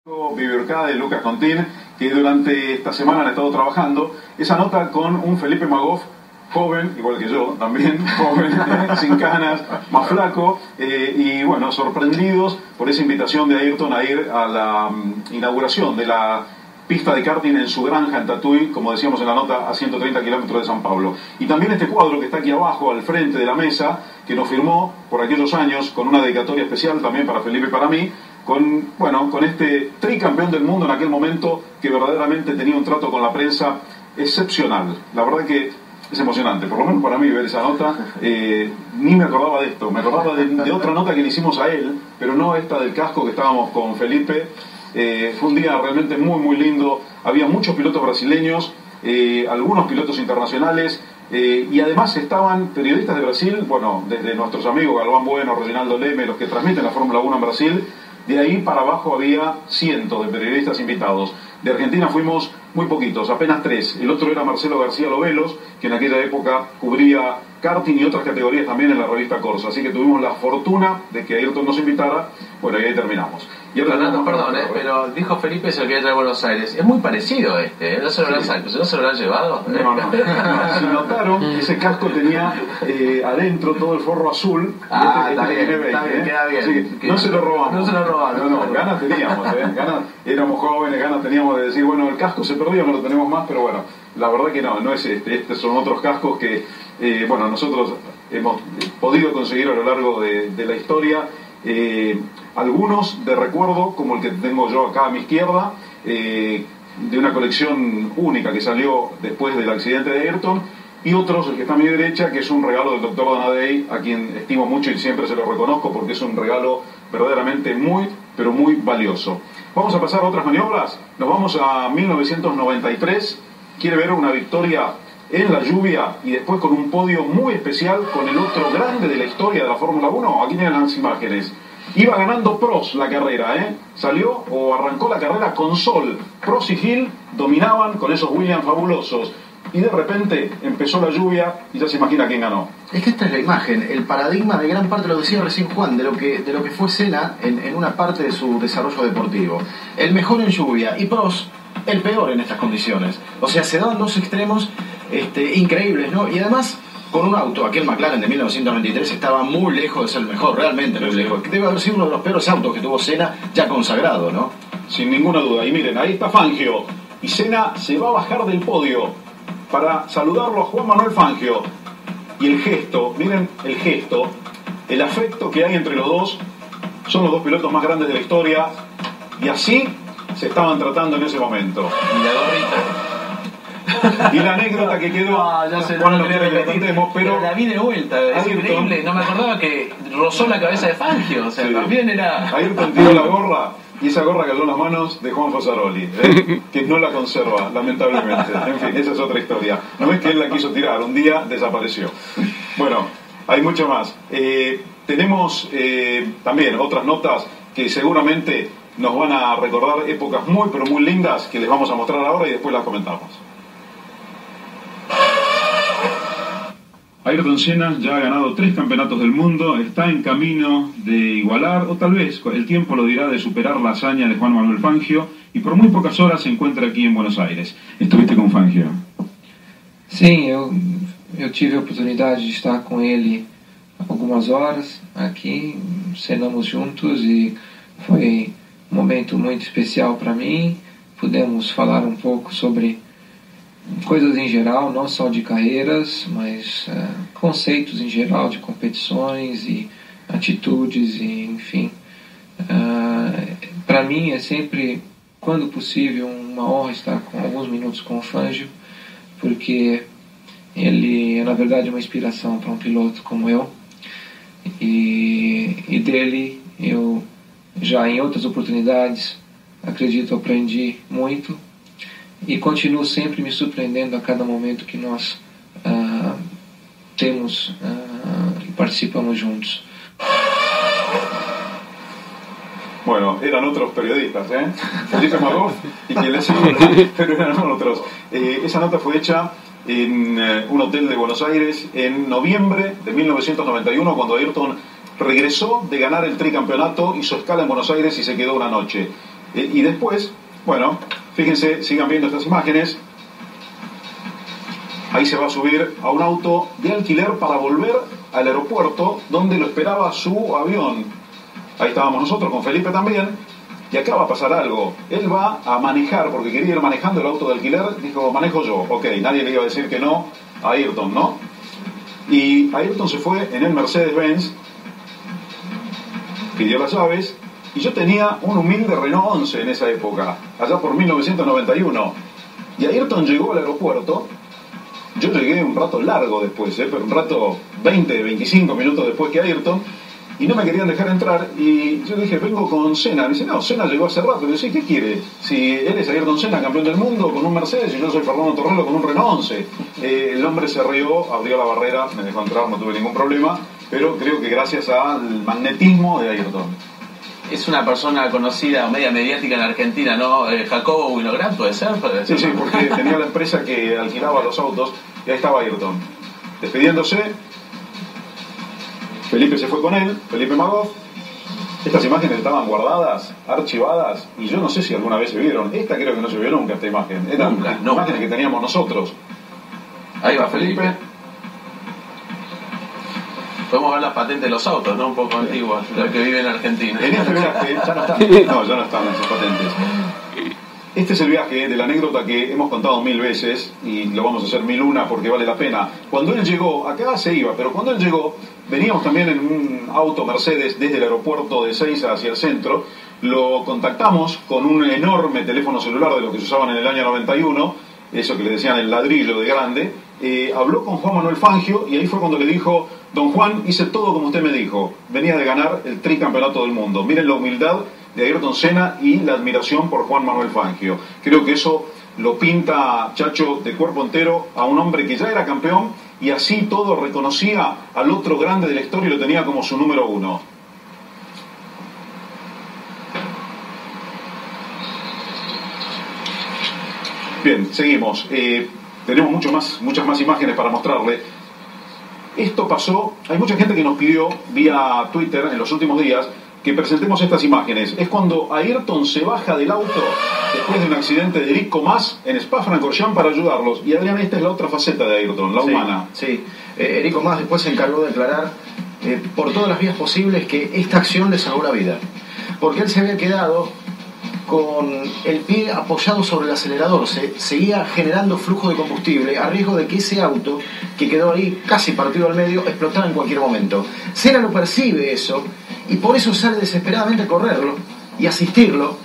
Vivercá de Lucas Contín, que durante esta semana han estado trabajando esa nota con un Felipe Magoff joven, igual que yo también, joven, sin canas, más flaco, y bueno, sorprendidos por esa invitación de Ayrton a ir a la inauguración de la pista de karting en su granja en Tatuí, como decíamos en la nota, a 130 kilómetros de San Pablo. Y también este cuadro que está aquí abajo, al frente de la mesa, que nos firmó por aquellos años, con una dedicatoria especial también para Felipe y para mí, con este tricampeón del mundo en aquel momento, que verdaderamente tenía un trato con la prensa excepcional. La verdad que es emocionante, por lo menos para mí ver esa nota. Ni me acordaba de esto, me acordaba de otra nota que le hicimos a él, pero no esta del casco, que estábamos con Felipe. Fue un día realmente muy lindo, había muchos pilotos brasileños, algunos pilotos internacionales, y además estaban periodistas de Brasil, bueno, desde nuestros amigos Galván Bueno, Reginaldo Leme, los que transmiten la Fórmula 1 en Brasil. De ahí para abajo había cientos de periodistas invitados. De Argentina fuimos muy poquitos, apenas 3. El otro era Marcelo García Lobelos, que en aquella época cubría karting y otras categorías también en la revista Corsa. Así que tuvimos la fortuna de que Ayrton nos invitara. Bueno, y ahí terminamos. Y Fernando, perdón, pero dijo Felipe se lo quería traer a Buenos Aires. Es muy parecido a este, ¿no se lo habrán llevado? No. Si notaron, ese casco tenía adentro todo el forro azul. Está bien, queda bien. Así que no se lo robamos. No se lo robaron. No, ganas teníamos, ganas, éramos jóvenes, ganas teníamos de decir, bueno, el casco se perdió, no lo tenemos más, pero bueno, la verdad que no es este. Estos son otros cascos que, bueno, nosotros hemos podido conseguir a lo largo de la historia. Algunos de recuerdo, como el que tengo yo acá a mi izquierda, de una colección única que salió después del accidente de Ayrton, y otros, el que está a mi derecha, que es un regalo del Dr. Donadei, a quien estimo mucho y siempre se lo reconozco porque es un regalo verdaderamente muy valioso. Vamos a pasar a otras maniobras. Nos vamos a 1993. Quiere ver una victoria en la lluvia y después con un podio muy especial con el otro grande de la historia de la Fórmula 1. Aquí tienen las imágenes. Iba ganando Prost la carrera, salió o arrancó la carrera con sol. Prost y Hill dominaban con esos Williams fabulosos. Y de repente empezó la lluvia y ya se imagina quién ganó. Es que esta es la imagen, el paradigma de gran parte, lo decía recién Juan, de lo que fue Senna en una parte de su desarrollo deportivo. El mejor en lluvia y Prost el peor en estas condiciones. O sea, se daban dos extremos increíbles, ¿no? Y además, con un auto, aquel McLaren de 1993 estaba muy lejos de ser el mejor, realmente muy lejos. Debe haber sido uno de los peores autos que tuvo Senna, ya consagrado, ¿no? Sin ninguna duda. Y miren, ahí está Fangio. Y Senna se va a bajar del podio para saludarlo a Juan Manuel Fangio. Y el gesto, miren el gesto, el afecto que hay entre los dos. Son los dos pilotos más grandes de la historia. Y así se estaban tratando en ese momento. Y la gorrita. Y la anécdota que quedó, ya se bueno, no quería repetir, pero la vi de vuelta, es increíble, no me acordaba que rozó la cabeza de Fangio, o sea, sí. También era... Ayrton tiró la gorra, y esa gorra cayó en las manos de Juan Fosaroli, que no la conserva, lamentablemente. En fin, esa es otra historia. No es que él la quiso tirar, un día desapareció. Bueno, hay mucho más. Tenemos también otras notas que seguramente nos van a recordar épocas muy lindas, que les vamos a mostrar ahora y después las comentamos. Ayrton Senna ya ha ganado 3 campeonatos del mundo, está en camino de igualar, o tal vez el tiempo lo dirá, de superar la hazaña de Juan Manuel Fangio, y por muy pocas horas se encuentra aquí en Buenos Aires. ¿Estuviste con Fangio? Sim, eu tive a oportunidade de estar com ele algumas horas aqui, cenamos juntos e foi um momento muito especial para mim. Pudemos falar um pouco sobre coisas em geral, não só de carreiras, mas conceitos em geral de competições e atitudes, e enfim. Para mim é sempre, quando possível, uma honra estar com alguns minutos com o Fangio, porque ele é na verdade uma inspiração para um piloto como eu, e dele eu já em outras oportunidades acredito aprendi muito. E continuo sempre me surpreendendo a cada momento que nós temos e participamos juntos. Bueno, eran otros periodistas, Felipe Magoff y quien le sigue, pero eran otros. Esa nota fue hecha en un hotel de Buenos Aires en noviembre de 1991, cuando Ayrton regresó de ganar el tricampeonato, hizo escala en Buenos Aires y se quedó una noche. Y después, bueno, fíjense, sigan viendo estas imágenes. Ahí se va a subir a un auto de alquiler para volver al aeropuerto donde lo esperaba su avión. Ahí estábamos nosotros con Felipe también. Y acá va a pasar algo. Él va a manejar, porque quería ir manejando el auto de alquiler. Dijo, manejo yo. Ok, nadie le iba a decir que no a Ayrton, ¿no? Y Ayrton se fue en el Mercedes-Benz, pidió las llaves, y yo tenía un humilde Renault 11 en esa época, allá por 1991. Y Ayrton llegó al aeropuerto. Yo llegué un rato largo después, pero un rato 20, 25 minutos después que Ayrton, y no me querían dejar entrar, y yo dije, vengo con Senna. Me dice, no, Senna llegó hace rato. Y yo dije, ¿qué quiere? Si él es Ayrton Senna, campeón del mundo, con un Mercedes, y yo soy Fernando Torrello con un Renault 11. El hombre se rió, abrió la barrera, me dejó entrar, no tuve ningún problema, pero creo que gracias al magnetismo de Ayrton. Es una persona conocida o media mediática en Argentina, ¿no? Jacobo Winograd, ¿puede ser? Sí, sí, porque tenía la empresa que alquilaba los autos, y ahí estaba Ayrton, despidiéndose. Felipe se fue con él, Felipe Magoff. Estas imágenes estaban guardadas, archivadas, y yo no sé si alguna vez se vieron. Esta creo que no se vio nunca, esta imagen. Eran imágenes que teníamos nosotros. Ahí va Felipe. Podemos ver las patentes de los autos, ¿no? Un poco antiguas, las que viven en Argentina. En este viaje, ya no están. No, ya no están esas patentes. Este es el viaje de la anécdota que hemos contado 1000 veces, y lo vamos a hacer 1001 porque vale la pena. Cuando él llegó, acá se iba, pero cuando él llegó, veníamos también en un auto Mercedes desde el aeropuerto de Ezeiza hacia el centro. Lo contactamos con un enorme teléfono celular de los que se usaban en el año 91, eso que le decían el ladrillo de grande. Habló con Juan Manuel Fangio, y ahí fue cuando le dijo, don Juan, hice todo como usted me dijo, venía de ganar el tricampeonato del mundo. Miren la humildad de Ayrton Senna y la admiración por Juan Manuel Fangio. Creo que eso lo pinta, Chacho, de cuerpo entero a un hombre que ya era campeón, y así todo reconocía al otro grande de la historia y lo tenía como su número uno. Bien, seguimos. Tenemos muchas más imágenes para mostrarle. Esto pasó, hay mucha gente que nos pidió vía Twitter en los últimos días que presentemos estas imágenes. Es cuando Ayrton se baja del auto después de un accidente de Eric Comas en Spa-Francorchamps para ayudarlos. Y Adrián, esta es la otra faceta de Ayrton, la humana. Sí, Eric Comas después se encargó de declarar por todas las vías posibles que esta acción le salvó la vida. Porque él se había quedado con el pie apoyado sobre el acelerador, seguía generando flujo de combustible a riesgo de que ese auto, que quedó ahí casi partido al medio, explotara en cualquier momento. Senna lo percibe eso, y por eso sale desesperadamente a correrlo y asistirlo,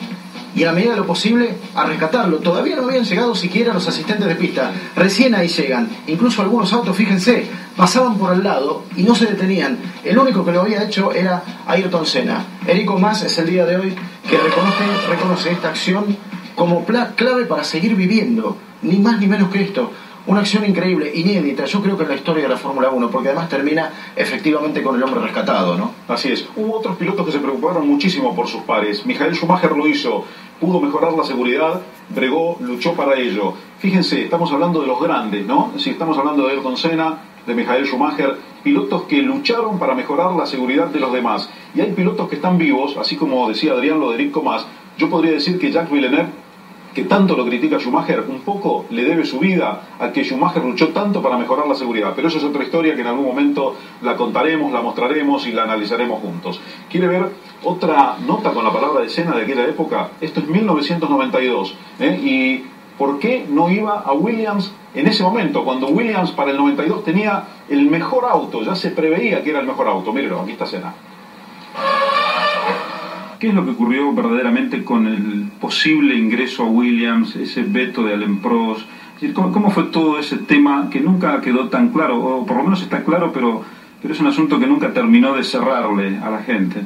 y a la medida de lo posible a rescatarlo. Todavía no habían llegado siquiera los asistentes de pista, recién ahí llegan. Incluso algunos autos, fíjense, pasaban por al lado y no se detenían. El único que lo había hecho era Ayrton Senna. Eric Comas es el día de hoy que reconoce esta acción como clave para seguir viviendo, ni más ni menos que esto. Una acción increíble, inédita, yo creo que en la historia de la Fórmula 1, porque además termina efectivamente con el hombre rescatado, ¿no? Así es. Hubo otros pilotos que se preocuparon muchísimo por sus pares. Michael Schumacher lo hizo, pudo mejorar la seguridad, bregó, luchó para ello. Fíjense, estamos hablando de los grandes, ¿no? Si estamos hablando de Ayrton Senna, de Michael Schumacher, pilotos que lucharon para mejorar la seguridad de los demás. Y hay pilotos que están vivos, así como decía Adrián lo de Eric Comas. Yo podría decir que Jacques Villeneuve, que tanto lo critica a Schumacher, un poco le debe su vida a que Schumacher luchó tanto para mejorar la seguridad. Pero eso es otra historia que en algún momento la contaremos, la mostraremos y la analizaremos juntos. ¿Quiere ver otra nota con la palabra de Senna de aquella época? Esto es 1992. ¿Y por qué no iba a Williams en ese momento? Cuando Williams para el 92 tenía el mejor auto, ya se preveía que era el mejor auto. Mírenlo, aquí está Senna. ¿Qué es lo que ocurrió verdaderamente con el posible ingreso a Williams, ese veto de Alain Prost? Es decir, ¿cómo fue todo ese tema que nunca quedó tan claro? O por lo menos está claro, pero es un asunto que nunca terminó de cerrarle a la gente.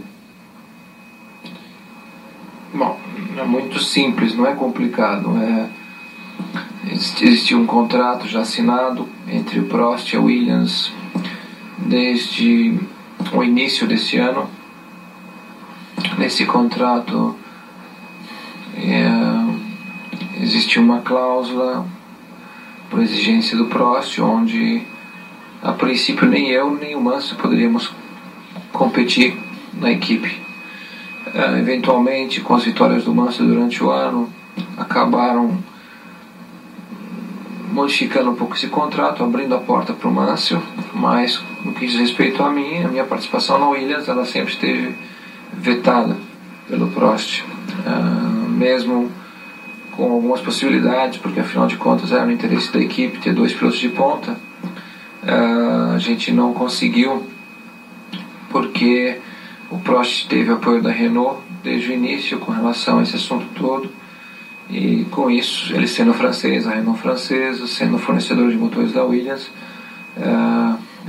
Bom, é muito simples, não é complicado. Existe um contrato já assinado entre o Prost e a Williams desde o início desse ano. Nesse contrato existe uma cláusula por exigência do Prost, onde a princípio nem eu nem o Mansell poderíamos competir na equipe. eventualmente com as vitórias do Mansell durante o ano, acabaram modificando um pouco esse contrato, abrindo a porta para o Mansell, mas no que diz respeito a minha participação na Williams, ela sempre esteve vetada pelo Prost, mesmo com algumas possibilidades, porque afinal de contas era no interesse da equipe ter 2 pilotos de ponta. A gente não conseguiu, porque o Prost teve apoio da Renault desde o início com relação a esse assunto todo, e com isso, ele sendo francês, a Renault francesa, sendo fornecedor de motores da Williams,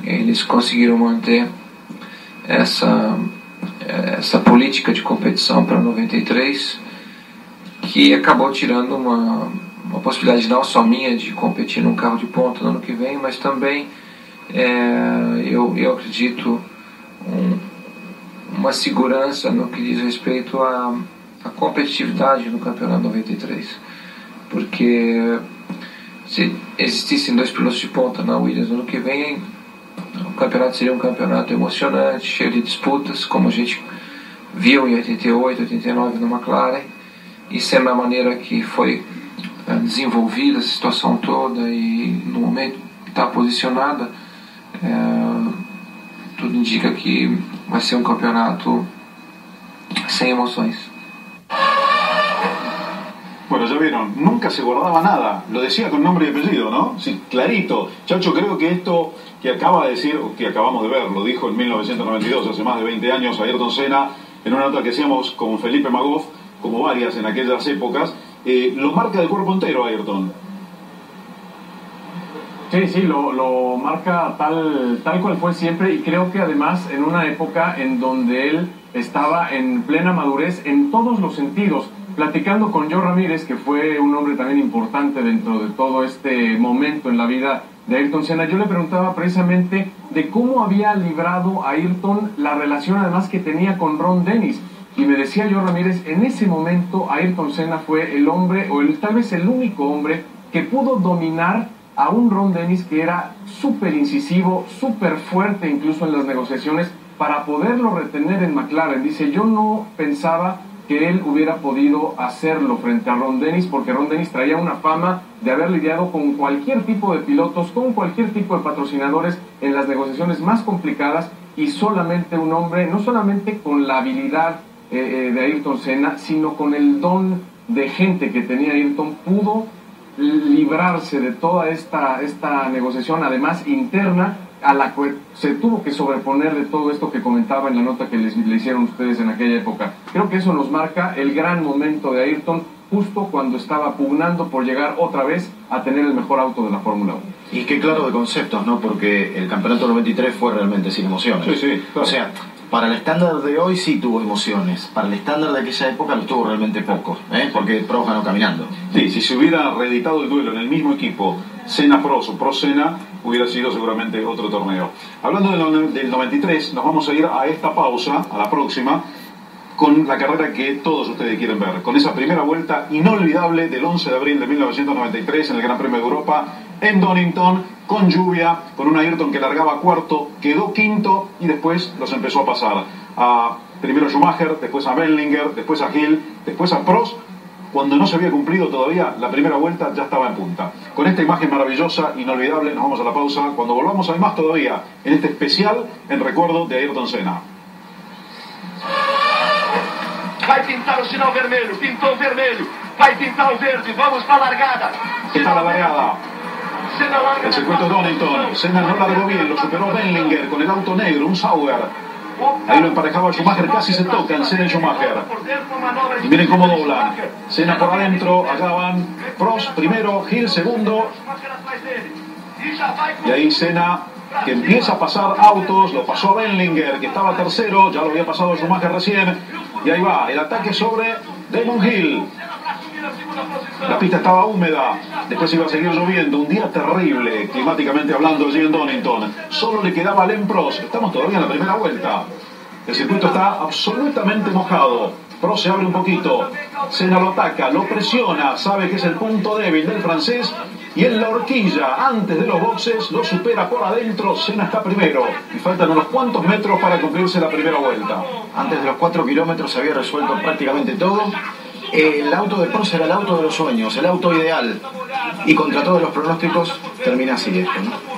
eles conseguiram manter essa política de competição para 93, que acabou tirando uma possibilidade não só minha de competir num carro de ponta no ano que vem, mas também eu acredito uma segurança no que diz respeito à competitividade no campeonato 93, porque se existissem 2 pilotos de ponta na Williams no ano que vem, o campeonato seria um campeonato emocionante, cheio de disputas, como a gente viu em 88, 89 na McLaren, e sendo a maneira que foi desenvolvida essa situação toda e no momento que está posicionada, tudo indica que vai ser um campeonato sem emoções. Bueno, ya vieron, nunca se guardaba nada, lo decía con nombre y apellido, ¿no? Sí, clarito. Chacho, creo que esto que acaba de decir, o que acabamos de ver, lo dijo en 1992, hace más de 20 años, Ayrton Senna, en una nota que hacíamos con Felipe Magoff, como varias en aquellas épocas, lo marca de cuerpo entero Ayrton. Sí, lo marca tal cual fue siempre, y creo que además en una época en donde él estaba en plena madurez en todos los sentidos. Platicando con Joe Ramírez, que fue un hombre también importante dentro de todo este momento en la vida de Ayrton Senna, yo le preguntaba precisamente de cómo había librado a Ayrton la relación además que tenía con Ron Dennis. Y me decía Joe Ramírez, en ese momento Ayrton Senna fue el hombre, o tal vez el único hombre, que pudo dominar a un Ron Dennis que era súper incisivo, súper fuerte incluso en las negociaciones, para poderlo retener en McLaren. Dice, yo no pensaba que él hubiera podido hacerlo frente a Ron Dennis, porque Ron Dennis traía una fama de haber lidiado con cualquier tipo de pilotos, con cualquier tipo de patrocinadores en las negociaciones más complicadas, y solamente un hombre, no solamente con la habilidad de Ayrton Senna, sino con el don de gente que tenía Ayrton, pudo librarse de toda esta negociación, además interna, a la que se tuvo que sobreponer de todo esto que comentaba en la nota que le hicieron ustedes en aquella época. Creo que eso nos marca el gran momento de Ayrton, justo cuando estaba pugnando por llegar otra vez a tener el mejor auto de la Fórmula 1. Y qué claro de conceptos, ¿no? Porque el campeonato 93 fue realmente sin emociones. Sí, claro. O sea, para el estándar de hoy sí tuvo emociones, para el estándar de aquella época lo tuvo realmente poco, porque Prost ganó caminando. Sí, si se hubiera reeditado el duelo en el mismo equipo, Senna-Prost o Prost-Senna, hubiera sido seguramente otro torneo. Hablando del 93, nos vamos a ir a esta pausa, a la próxima, con la carrera que todos ustedes quieren ver, con esa primera vuelta inolvidable del 11 de abril de 1993 en el Gran Premio de Europa, en Donington, con lluvia, con un Ayrton que largaba cuarto, quedó quinto y después los empezó a pasar. Primero a Schumacher, después a Wendlinger, después a Hill, después a Prost. Cuando no se había cumplido todavía la primera vuelta, ya estaba en punta. Con esta imagen maravillosa, inolvidable, nos vamos a la pausa. Cuando volvamos hay más todavía en este especial en recuerdo de Ayrton Senna. Vai pintar o sinal vermelho, pintou vermelho, vai pintar o verde, vamos para a largada. Está la largada. El circuito de Donington. Senna no largó bien, lo superó Wendlinger con el auto negro, un Sauber. Ahí lo emparejaba Schumacher, casi se tocan Senna y Schumacher. Y miren cómo doblan. Senna por adentro, allá van Prost primero, Hill segundo. Y ahí Senna, que empieza a pasar autos, lo pasó a Wendlinger, que estaba tercero, ya lo había pasado Schumacher recién. Y ahí va, el ataque sobre Damon Hill. La pista estaba húmeda, después iba a seguir lloviendo, un día terrible, climáticamente hablando, allí en Donington. Solo le quedaba Alain Prost, estamos todavía en la primera vuelta. El circuito está absolutamente mojado. Prost se abre un poquito, Senna lo ataca, lo presiona, sabe que es el punto débil del francés Y en la horquilla, antes de los boxes, lo supera por adentro. Senna está primero. Y faltan unos cuantos metros para cumplirse la primera vuelta. Antes de los 4 kilómetros se había resuelto prácticamente todo. El auto de Prost era el auto de los sueños, el auto ideal. Y contra todos los pronósticos termina así esto, ¿no?